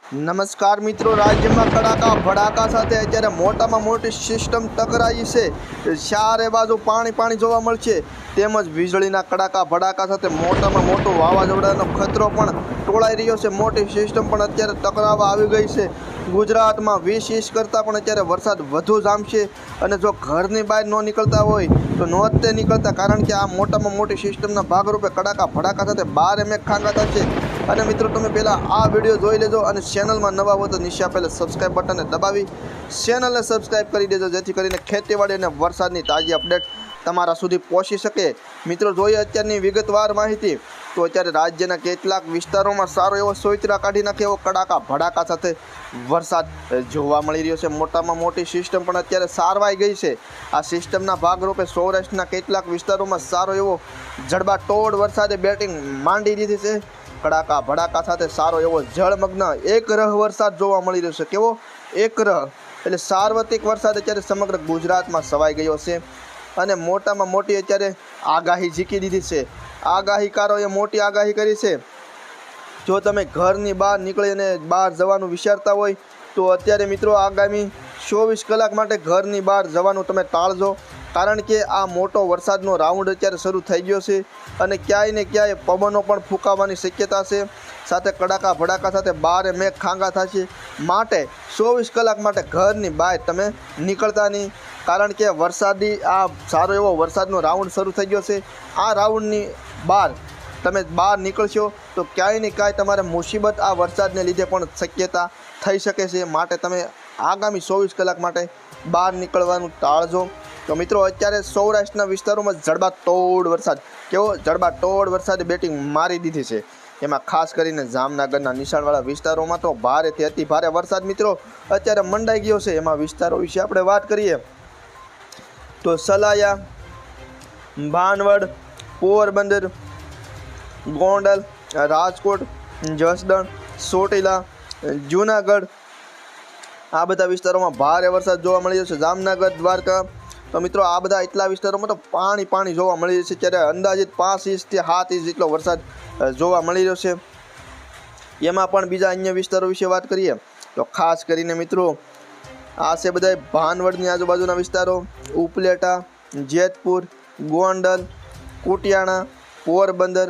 નમસ્કાર મિત્રો, રાજ્યમાં કડાકા ભડાકા સાથે અત્યારે મોટામાં મોટી સિસ્ટમ ટકરાઈ છે. ચારે બાજુ પાણી જોવા મળશે, તેમજ વીજળીના કડાકા ભડાકા સાથે મોટામાં મોટો વાવાઝોડાનો ખતરો પણ ટોળાઈ રહ્યો છે. મોટી સિસ્ટમ પણ અત્યારે ટકરાવા આવી ગઈ છે. ગુજરાતમાં 20 ઇંચ કરતાં પણ અત્યારે વરસાદ વધુ જામશે અને જો ઘરની બહાર ન નીકળતા હોય તો નહોતે નીકળતા, કારણ કે આ મોટામાં મોટી સિસ્ટમના ભાગરૂપે કડાકા ભડાકા સાથે 12 મેઘ ખાંગા થશે. અને મિત્રો, તમે પહેલાં આ વિડીયો જોઈ લેજો અને ચેનલમાં નવા હો તો નીચે આપેલા સબસ્ક્રાઈબ બટનને દબાવી ચેનલને સબસ્ક્રાઈબ કરી દેજો, જેથી કરીને ખેતીવાડી અને વરસાદની તાજી અપડેટ તમારા સુધી પહોંચી શકે. મિત્રો, જોઈએ અત્યારની વિગતવાર માહિતી તો અત્યારે રાજ્યના કેટલાક વિસ્તારોમાં સારો એવો સોયતરા કાઢી નાખે એવો કડાકા ભડાકા સાથે વરસાદ જોવા મળી રહ્યો છે. મોટામાં મોટી સિસ્ટમ પણ અત્યારે સારવાઈ ગઈ છે. આ સિસ્ટમના ભાગરૂપે સૌરાષ્ટ્રના કેટલાક વિસ્તારોમાં સારો એવો જડબાતોડ વરસાદે બેટિંગ માંડી દીધી છે. કડાકા ભડાકા સાથે સારો એવો જળમગ્ન એકરહ વરસાદ જોવા મળી રહ્યો છે. કેવો એકરહ એટલે સાર્વત્રિક વરસાદ અત્યારે સમગ્ર ગુજરાતમાં છવાઈ ગયો છે અને મોટામાં મોટી અત્યારે આગાહી ઝીકી દીધી છે. આગાહીકારોએ મોટી આગાહી કરી છે. જો તમે ઘરની બહાર નીકળી અને બહાર જવાનું વિચારતા હોય તો અત્યારે મિત્રો આગામી 24 કલાક માટે ઘરની બહાર જવાનું તમે ટાળજો, કારણ કે આ મોટો વરસાદનો રાઉન્ડ અત્યારે શરૂ થઈ ગયો છે અને ક્યાંય ને ક્યાંય પવનો પણ ફૂંકાવાની શક્યતા છે. સાથે કડાકા ભડાકા સાથે 12 મેઘ ખાંગા થશે. માટે 24 કલાક માટે ઘરની બહાર તમે નીકળતા નહીં, કારણ કે વરસાદી આ સારો એવો વરસાદનો રાઉન્ડ શરૂ થઈ ગયો છે. આ રાઉન્ડની બહાર તમે બહાર નીકળશો તો ક્યાંય ને ક્યાંય તમારે મુસીબત આ વરસાદને લીધે પણ શક્યતા થઈ શકે છે. માટે તમે આગામી 24 કલાક માટે બહાર નીકળવાનું ટાળજો. તો મિત્રો, અત્યારે સૌરાષ્ટ્રના વિસ્તારોમાં જડબાતોડ વરસાદ, કેવો જડબાતોડ વરસાદે બેટિંગ મારી દીધી છે. એમાં ખાસ કરીને જામનગરના નીચાણવાળા વિસ્તારોમાં તો ભારેથી અતિ ભારે વરસાદ મિત્રો અત્યારે મંડાઈ ગયો છે. એમાં વિસ્તારો વિશે આપણે વાત કરીએ તો સલાયા, ભાનવડ, પોરબંદર, ગોંડલ, રાજકોટ, જસદણ, ચોટીલા, જૂનાગઢ, આ બધા વિસ્તારોમાં ભારે વરસાદ જોવા મળી રહ્યો છે. જામનગર, દ્વારકા, તો મિત્રો આ બધા એટલા વિસ્તારોમાં તો પાણી જોવા મળી રહ્યું છે. ત્યારે અંદાજિત 5 ઇંચથી 7 ઇંચ જેટલો વરસાદ જોવા મળી રહ્યો છે. એમાં પણ બીજા અન્ય વિસ્તારો વિશે વાત કરીએ તો ખાસ કરીને મિત્રો આ છે બધા ભાનવડની આજુબાજુના વિસ્તારો, ઉપલેટા, જેતપુર, ગોંડલ, કુટિયાણા, પોરબંદર,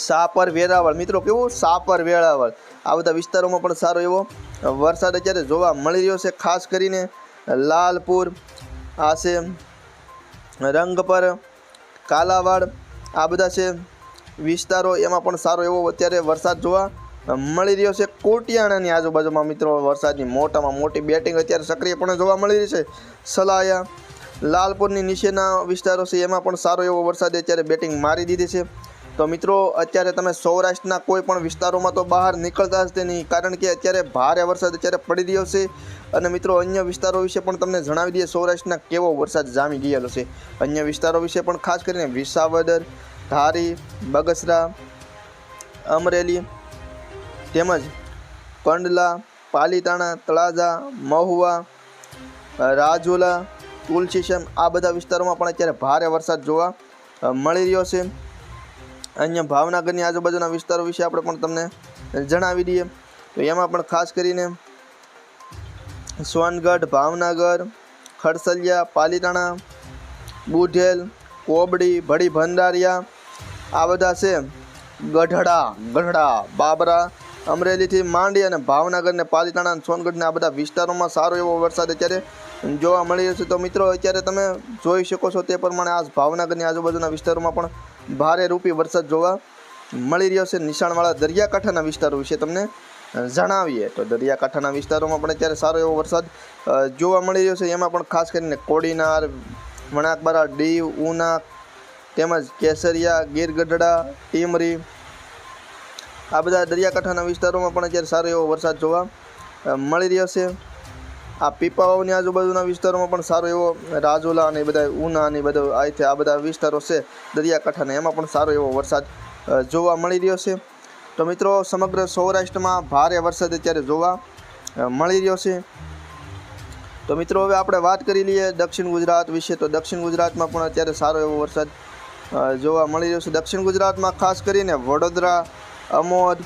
સાપર, વેરાવળ. મિત્રો કેવું સાપર, વેરાવળ આ બધા વિસ્તારોમાં પણ સારો એવો વરસાદ અત્યારે જોવા મળી રહ્યો છે. ખાસ કરીને લાલપુર, આ છે રંગપર, કાલાવાડ, આ બધા છે વિસ્તારો, એમાં પણ સારો એવો અત્યારે વરસાદ જોવા મળી રહ્યો છે. કોટિયાણાની આજુબાજુમાં મિત્રો વરસાદની મોટામાં મોટી બેટિંગ અત્યારે સક્રિયપણે જોવા મળી રહી છે. સલાયા, લાલપુરની નીચેના વિસ્તારો છે, એમાં પણ સારો એવો વરસાદ અત્યારે બેટિંગ મારી દીધી છે. તો મિત્રો, અત્યારે તમે સૌરાષ્ટ્રના કોઈ પણ વિસ્તારોમાં તો બહાર નીકળતા જ નહીં, કારણ કે અત્યારે ભારે વરસાદ અત્યારે પડી રહ્યો છે. અને મિત્રો, અન્ય વિસ્તારો વિશે પણ તમને જણાવી દઈએ સૌરાષ્ટ્રના કેવો વરસાદ જામી ગયેલો છે. અન્ય વિસ્તારો વિશે પણ ખાસ કરીને વિસાવદર, ધારી, બગસરા, અમરેલી, તેમજ કંડલા, પાલીતાણા, તળાજા, મહુવા, રાજુલા, તુલસીશ્યામ, આ બધા વિસ્તારોમાં પણ અત્યારે ભારે વરસાદ જોવા મળી રહ્યો છે. અન્ય ભાવનગરની આજુબાજુના વિસ્તારો વિશે આપણે પણ તમને જણાવી દઈએ તો એમાં પણ ખાસ કરીને સોનગઢ, ભાવનગર, ખડસલિયા, પાલીતાણા, બુઢેલ, કોબડી, ભડી ભંડારિયા, આ બધા છે ગઢડા, બાબરા, અમરેલીથી માંડી અને ભાવનગર ને પાલીતાણા, સોનગઢના આ બધા વિસ્તારોમાં સારો એવો વરસાદ અત્યારે જોવા મળી રહ્યો છે. તો મિત્રો, અત્યારે તમે જોઈ શકો છો તે પ્રમાણે આ ભાવનગરની આજુબાજુના વિસ્તારોમાં પણ ભારે રૂપી વરસાદ જોવા મળી રહ્યો છે. નિશાણવાળા દરિયાકાંઠાના વિસ્તારો વિશે તમને જણાવીએ તો દરિયાકાંઠાના વિસ્તારોમાં પણ અત્યારે સારો એવો વરસાદ જોવા મળી રહ્યો છે. એમાં પણ ખાસ કરીને કોડીનાર, વણાકબારા, દીવ, ઉના, તેમજ કેસરિયા, ગીરગઢડા, ટીમરી, આ બધા દરિયાકાંઠાના વિસ્તારોમાં પણ અત્યારે સારો એવો વરસાદ જોવા મળી રહ્યો છે. આ પીપાવાવની આજુબાજુના વિસ્તારોમાં પણ સારો એવો રાજુલા અને બધા ઉના અને બધા અહીંથી આ બધા વિસ્તારો છે દરિયાકાંઠાના, એમાં પણ સારો એવો વરસાદ જોવા મળી રહ્યો છે. તો મિત્રો, સમગ્ર સૌરાષ્ટ્રમાં ભારે વરસાદ અત્યારે જોવા મળી રહ્યો છે. તો મિત્રો, હવે આપણે વાત કરી લઈએ દક્ષિણ ગુજરાત વિશે. તો દક્ષિણ ગુજરાતમાં પણ અત્યારે સારો એવો વરસાદ જોવા મળી રહ્યો છે. દક્ષિણ ગુજરાતમાં ખાસ કરીને વડોદરા, અમોદ,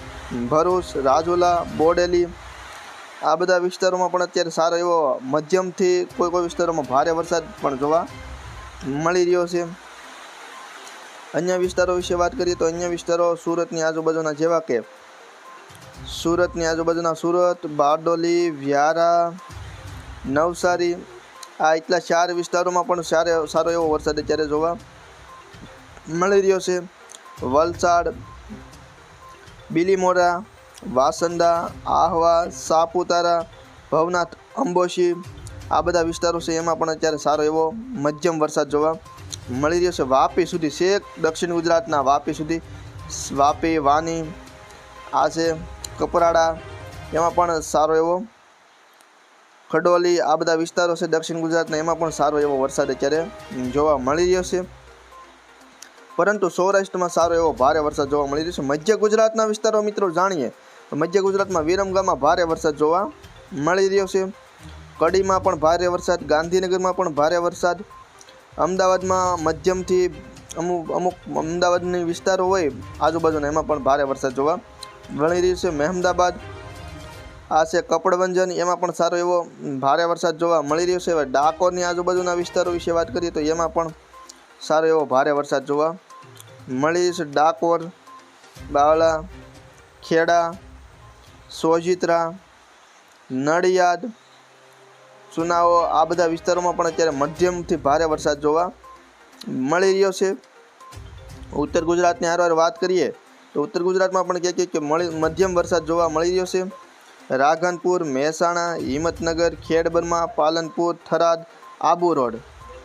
ભરૂચ, રાજુલા, બોડેલી આ બધા વિસ્તારોમાં પણ અત્યારે સારો એવો મધ્યમથી કોઈ વિસ્તારોમાં ભારે વરસાદ પણ જોવા મળી રહ્યો છે. અન્ય વિસ્તારો વિશે વાત કરીએ તો અન્ય વિસ્તારો સુરતની આજુબાજુના જેવા કે સુરતની આજુબાજુના સુરત, બારડોલી, વ્યારા, નવસારી આ એટલા 4 વિસ્તારોમાં પણ સારો એવો વરસાદ અત્યારે જોવા મળી રહ્યો છે. વલસાડ, બિલીમોરા, વાસંદા, આહવા, સાપુતારા, ભવનાથ, અંબોશી આ બધા વિસ્તારો છે એમાં પણ અત્યારે સારો એવો મધ્યમ વરસાદ જોવા મળી રહ્યો છે. વાપી સુધી છેક દક્ષિણ ગુજરાતના વાપી સુધી, વાપી, વાની આ છે, કપરાડા એમાં પણ સારો એવો, ખડોલી આ બધા વિસ્તારો છે દક્ષિણ ગુજરાતના એમાં પણ સારો એવો વરસાદ અત્યારે જોવા મળી રહ્યો છે. પરંતુ સૌરાષ્ટ્રમાં સારો એવો ભારે વરસાદ જોવા મળી રહ્યો છે. મધ્ય ગુજરાતના વિસ્તારો મિત્રો જાણીએ તો મધ્ય ગુજરાતમાં વિરમગામમાં ભારે વરસાદ જોવા મળી રહ્યો છે. કડીમાં પણ ભારે વરસાદ, ગાંધીનગરમાં પણ ભારે વરસાદ, અમદાવાદમાં મધ્યમથી અમુક અમદાવાદની વિસ્તારો હોય આજુબાજુના એમાં પણ ભારે વરસાદ જોવા મળી રહ્યો છે. મહેમદાબાદ આ છે, કપડવંજન એમાં પણ સારો એવો ભારે વરસાદ જોવા મળી રહ્યો છે. હવે ડાકોરની આજુબાજુના વિસ્તારો વિશે વાત કરીએ તો એમાં પણ સારો એવો ભારે વરસાદ જોવા મળી રહ્યો છે. ડાકોર, બાવળા, ખેડા, સોજિત્રા, નડિયાદ, સુનાઓ આ બધા વિસ્તારોમાં પણ અત્યારે મધ્યમથી ભારે વરસાદ જોવા મળી રહ્યો છે. ઉત્તર ગુજરાતની હારવાર વાત કરીએ તો ઉત્તર ગુજરાતમાં પણ ક્યાંક મધ્યમ વરસાદ જોવા મળી રહ્યો છે. રાધનપુર, મહેસાણા, હિંમતનગર, ખેડબ્રહ્મા, પાલનપુર, થરાદ, આબુ રોડ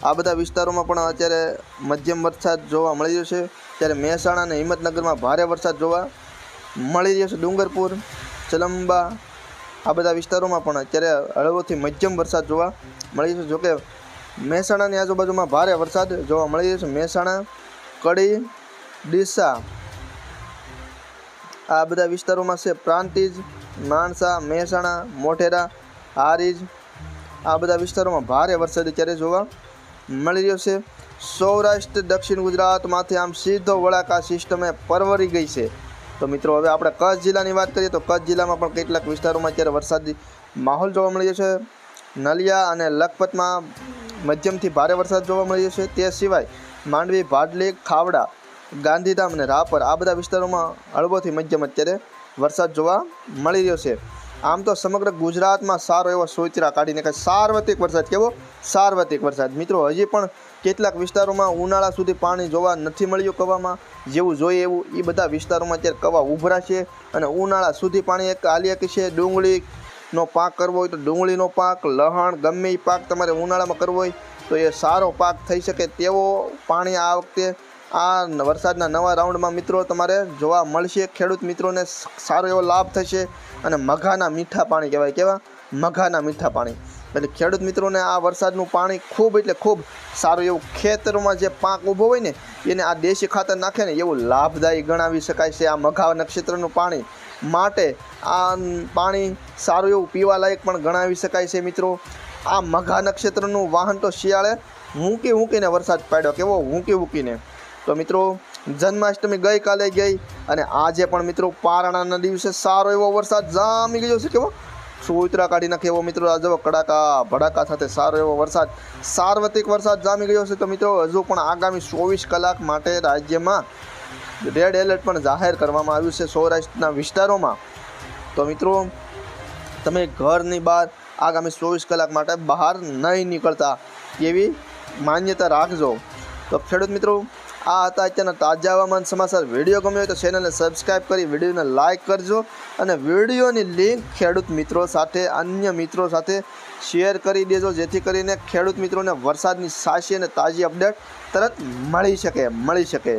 આ બધા વિસ્તારોમાં પણ અત્યારે મધ્યમ વરસાદ જોવા મળી રહ્યો છે. ત્યારે મહેસાણા અને હિંમતનગરમાં ભારે વરસાદ જોવા મળી રહ્યો છે. ડુંગરપુર, ચલંબા આ બધા વિસ્તારોમાં પણ અત્યારે હળવોથી મધ્યમ વરસાદ જોવા મળી રહ્યો છે. જોકે મહેસાણાની આજુબાજુમાં ભારે વરસાદ જોવા મળી રહ્યો છે. મહેસાણા, કડી, ડીસા આ બધા વિસ્તારોમાં છે. પ્રાંતિજ, માણસા, મહેસાણા, મોઢેરા, હારીજ આ બધા વિસ્તારોમાં ભારે વરસાદ અત્યારે જોવા મળી રહ્યો છે. સૌરાષ્ટ્ર દક્ષિણ ગુજરાતમાંથી આમ સીધો વળાંક આ સિસ્ટમે પરવરી ગઈ છે. તો મિત્રો હવે આપણે કચ્છ જિલ્લાની વાત કરીએ તો કચ્છ જિલ્લામાં પણ કેટલાક વિસ્તારોમાં અત્યારે વરસાદી માહોલ જોવા મળી રહ્યો છે. નલિયા અને લખપતમાં મધ્યમથી ભારે વરસાદ જોવા મળી રહ્યો છે. તે સિવાય માંડવી, ભાડલી, ખાવડા, ગાંધીધામ અને રાપર આ બધા વિસ્તારોમાં હળવોથી મધ્યમ અત્યારે વરસાદ જોવા મળી રહ્યો છે. આમ તો સમગ્ર ગુજરાતમાં સારો એવો સોચરા કાઢીને સાર્વત્રિક વરસાદ, કેવો સાર્વત્રિક વરસાદ. મિત્રો હજી પણ કેટલાક વિસ્તારોમાં ઉનાળા સુધી પાણી જોવા નથી મળ્યું કવામાં, જેવું જોઈએ એવું એ બધા વિસ્તારોમાં અત્યારે કવા ઉભરાશે અને ઉનાળા સુધી પાણી એક હાલી છે. ડુંગળીનો પાક કરવો હોય તો ડુંગળીનો પાક, લહણ ગમે એ પાક તમારે ઉનાળામાં કરવો હોય તો એ સારો પાક થઈ શકે તેવો પાણી આ વખતે આ વરસાદના નવા રાઉન્ડમાં મિત્રો તમારે જોવા મળશે. ખેડૂત મિત્રોને સારો એવો લાભ થશે અને મઘાના મીઠા પાણી કહેવાય. કેવા મઘાના મીઠા પાણી એટલે ખેડૂત મિત્રોને આ વરસાદનું પાણી ખૂબ એટલે ખૂબ સારું એવું ખેતરોમાં જે પાક ઊભો હોય ને એને આ દેશી ખાતર નાખે ને એવું લાભદાયી ગણાવી શકાય છે. આ મઘા નક્ષત્રનું પાણી માટે આ પાણી સારું એવું પીવાલાયક પણ ગણાવી શકાય છે. મિત્રો આ મઘા નક્ષત્રનું વાહન તો શિયાળે હૂંકીને વરસાદ પાડ્યો, કેવો હૂંકીને. તો મિત્રો જન્માષ્ટમી ગઈકાલે ગઈ અને આજે પણ મિત્રો પારણાના દિવસે સારો એવો વરસાદ જામી ગયો છે. કેવો સોયત્રા કાઢી નાખે એવો મિત્રો આ જો કડાકા ભડાકા સાથે સારો એવો વરસાદ, સાર્વત્રિક વરસાદ જામી ગયો છે. તો મિત્રો હજુ પણ આગામી 24 કલાક માટે રાજ્યમાં રેડ એલર્ટ પણ જાહેર કરવામાં આવ્યું છે સૌરાષ્ટ્રના વિસ્તારોમાં. તો મિત્રો તમે ઘરની બહાર આગામી 24 કલાક માટે બહાર નહીં નીકળતા એવી માન્યતા રાખજો. તો ખેડૂત મિત્રો આ હતા અત્યારના તાજા હવામાન સમાચાર. વિડીયો ગમ્યો હોય તો ચેનલને સબસ્ક્રાઈબ કરી વિડીયોને લાઇક કરજો અને વિડીયોની લિંક ખેડૂત મિત્રો સાથે, અન્ય મિત્રો સાથે શેર કરી દેજો, જેથી કરીને ખેડૂત મિત્રોને વરસાદની સાચી અને તાજી અપડેટ તરત મળી શકે.